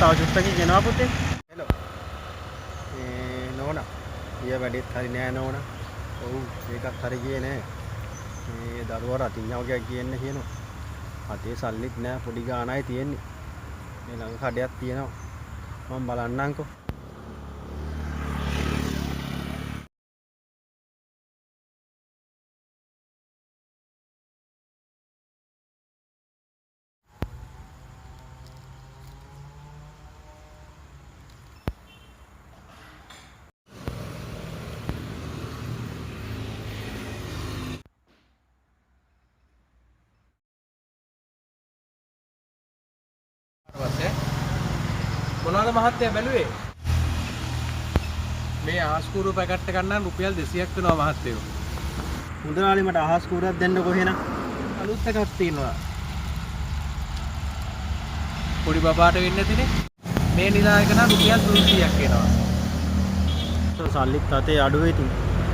තව චුට්ටකින් එනවා පුතේ. හෙලෝ. නෝනා. ඊය වැඩිත් හරි නෑ නෝනා. ඔව් ඒකත් හරි ගියේ නෑ. මේ දරුවා රතින් යවගයක් ගියන්න කියනවා. අතේ සල්ලිත් නෑ පොඩි ගාණයි තියෙන්නේ. මේ ළඟ කඩයක් තියෙනවා. මම බලන්නම්කෝ. මොනවද මහත්තයා බැලුවේ? මේ ආස්කූරු පැකට් එක ගන්න රුපියල් 200ක් වෙනවා මහත්තයෝ. මුදලාලි මට අහස් කූරක් දෙන්න කොහෙනම්? අලුත් එකක් තියෙනවා. පොඩි බබාට වෙන්නේ නැතිනේ. මේ නිදායක නම් රුපියල් 300ක් එනවා. සල්ලිත් අතේ අඩු වෙතින්.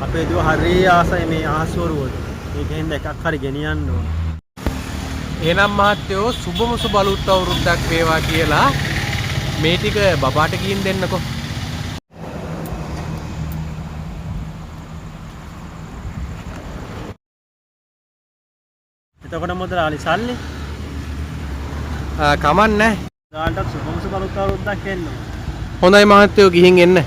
අපේ දුව හරිය ආසයි මේ අහස් වරුවට. මේකෙන් එකක් හරි ගෙනියන්න ඕන. එහෙනම් මහත්තයෝ සුබම සුබ අලුත් අවුරුද්දක් වේවා කියලා මේ ටික බබාට ගිහින් දෙන්නකෝ. එතකොට මුදලාලි සල්ලි? කමන්නේ. ඔයාලට සුබම සුබ අලුත් අවුරුද්දක් එන්න. හොඳයි මහත්තයෝ ගිහින් එන්න.